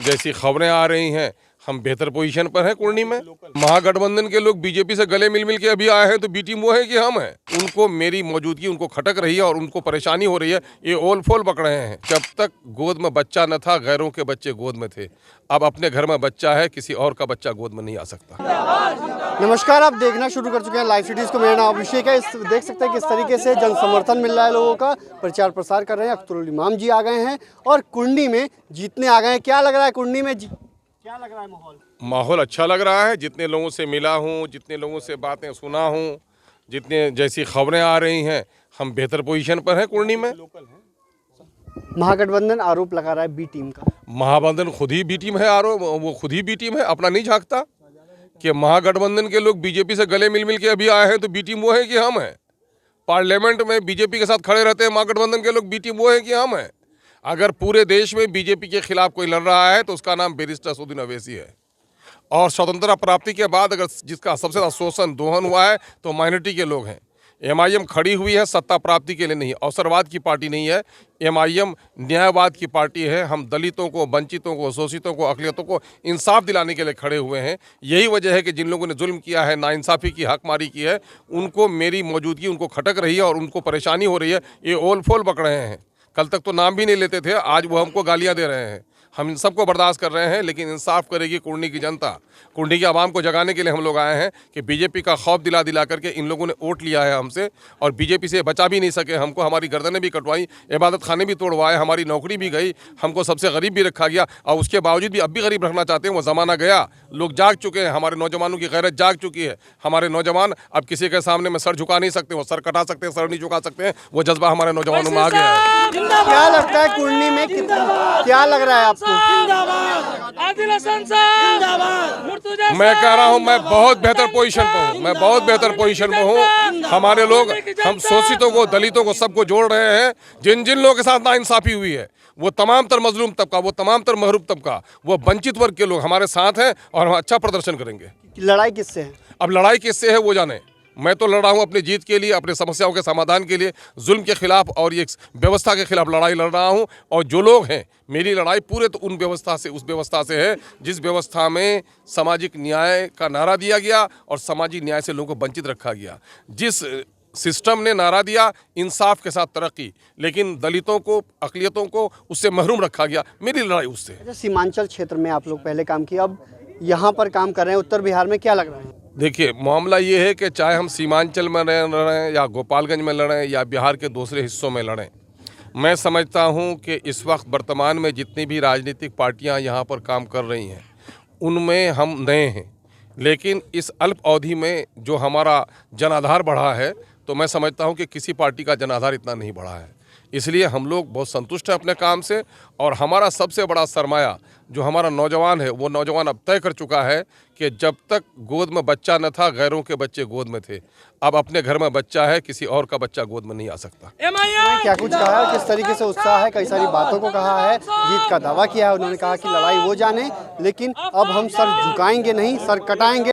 जैसी खबरें आ रही हैं हम बेहतर पोजीशन पर हैं कुर्नी में। महागठबंधन के लोग बीजेपी से गले मिल के अभी आए हैं तो बी टीम वो है कि हम हैं। उनको मेरी मौजूदगी उनको खटक रही है और उनको परेशानी हो रही है। ये ओल फोल बक रहे हैं। जब तक गोद में बच्चा न था गैरों के बच्चे गोद में थे। अब अपने घर में बच्चा है, किसी और का बच्चा गोद में नहीं आ सकता। नमस्कार, आप देखना शुरू कर चुके हैं लाइव सिटीज को। मेरा नाम अभिषेक है। देख सकते हैं किस तरीके से जन समर्थन मिल रहा है, लोगों का प्रचार प्रसार कर रहे हैं। अख्तरुल इमाम जी आ गए हैं और कुंडी में जीतने आ गए हैं। क्या लग रहा है कुंडी में क्या लग रहा है माहौल अच्छा लग रहा है। जितने लोगों से मिला हूँ, जितने लोगों से बातें सुना हूँ, जितने जैसी खबरें आ रही हैं हम बेहतर पोजीशन पर हैं कुर्नी में। महागठबंधन आरोप लगा रहा है बी टीम का। महागठबंधन खुद ही बी टीम है। आरोप वो खुद ही बी टीम है, अपना नहीं झांकता कि महागठबंधन के लोग बीजेपी से गले मिल के अभी आए हैं तो बी टीम वो है कि हम हैं। पार्लियामेंट में बीजेपी के साथ खड़े रहते हैं महागठबंधन के लोग, बी टीम वो है कि हम हैं। अगर पूरे देश में बीजेपी के खिलाफ कोई लड़ रहा है तो उसका नाम बैरिस्टर असदुद्दीन अवैसी है। और स्वतंत्रता प्राप्ति के बाद अगर जिसका सबसे ज़्यादा शोषण दोहन हुआ है तो माइनॉरिटी के लोग हैं। एमआईएम खड़ी हुई है सत्ता प्राप्ति के लिए नहीं, अवसरवाद की पार्टी नहीं है। एमआईएम न्यायवाद की पार्टी है। हम दलितों को, वंचितों को, शोषितों को, अक़लियतों को इंसाफ दिलाने के लिए खड़े हुए हैं। यही वजह है कि जिन लोगों ने जुल्म किया है, नाइंसाफ़ी की, हकमारी की है, उनको मेरी मौजूदगी उनको खटक रही है और उनको परेशानी हो रही है। ये ओल फोल बक रहे हैं। कल तक तो नाम भी नहीं लेते थे, आज वो हमको गालियाँ दे रहे हैं। हम इन सबको बर्दाश्त कर रहे हैं, लेकिन इंसाफ करेगी कुर्नी की जनता। कुर्नी की आवाम को जगाने के लिए हम लोग आए हैं कि बीजेपी का खौफ दिला करके इन लोगों ने वोट लिया है हमसे और बीजेपी से बचा भी नहीं सके। हमको हमारी गर्दनें भी कटवाई, इबादत खाने भी तोड़वाए, हमारी नौकरी भी गई, हमको सबसे गरीब भी रखा गया और उसके बावजूद भी अब भी गरीब रखना चाहते हैं। वो ज़माना गया, लोग जाग चुके हैं। हमारे नौजवानों की गैरत जाग चुकी है। हमारे नौजवान अब किसी के सामने में सर झुका नहीं सकते, वो सर कटा सकते हैं, सर नहीं झुका सकते हैं। वो जज्बा हमारे नौजवानों में आ गया है। क्या लगता है कुंडी में क्या लग रहा है आपको? मैं कह रहा हूँ मैं बहुत बेहतर पोजीशन पर हूँ। मैं बहुत बेहतर पोजीशन में हूँ। हमारे लोग, हम शोषितों को, दलितों को, सबको जोड़ रहे हैं। जिन जिन लोगों के साथ नाइंसाफ़ी हुई है, वो तमाम तर मजलूम तबका, वो तमाम तर महरूब तबका, वो वंचित वर्ग के लोग हमारे साथ हैं और हम अच्छा प्रदर्शन करेंगे। लड़ाई किससे है? अब लड़ाई किससे है वो जाने। मैं तो लड़ रहा हूँ अपनी जीत के लिए, अपनी समस्याओं के समाधान के लिए, जुल्म के खिलाफ और ये व्यवस्था के खिलाफ लड़ाई लड़ रहा हूँ। और जो लोग हैं, मेरी लड़ाई पूरे तो उन व्यवस्था से, उस व्यवस्था से है जिस व्यवस्था में सामाजिक न्याय का नारा दिया गया और सामाजिक न्याय से लोगों को वंचित रखा गया। जिस सिस्टम ने नारा दिया इंसाफ के साथ तरक्की, लेकिन दलितों को, अक़लियतों को उससे महरूम रखा गया। मेरी लड़ाई उससे है। सीमांचल क्षेत्र में आप लोग पहले काम किए, अब यहाँ पर काम कर रहे हैं उत्तर बिहार में, क्या लग रहा है? देखिए, मामला ये है कि चाहे हम सीमांचल में लड़ें या गोपालगंज में लड़ें या बिहार के दूसरे हिस्सों में लड़ें, मैं समझता हूँ कि इस वक्त वर्तमान में जितनी भी राजनीतिक पार्टियाँ यहाँ पर काम कर रही हैं उनमें हम नए हैं। लेकिन इस अल्प अवधि में जो हमारा जनाधार बढ़ा है, तो मैं समझता हूँ कि किसी पार्टी का जनाधार इतना नहीं बढ़ा है। इसलिए हम लोग बहुत संतुष्ट हैं अपने काम से। और हमारा सबसे बड़ा सरमाया जो हमारा नौजवान है, वो नौजवान अब तय कर चुका है कि जब तक गोद में बच्चा न था गैरों के बच्चे गोद में थे। अब अपने घर में बच्चा है, किसी और का बच्चा गोद में नहीं आ सकता। क्या कुछ कहा है, किस तरीके से उत्साह है, कई सारी बातों को कहा है, जीत का दावा किया है। उन्होंने कहा कि लड़ाई वो जाने, लेकिन अब हम सर झुकाएंगे नहीं, सर कटाएंगे।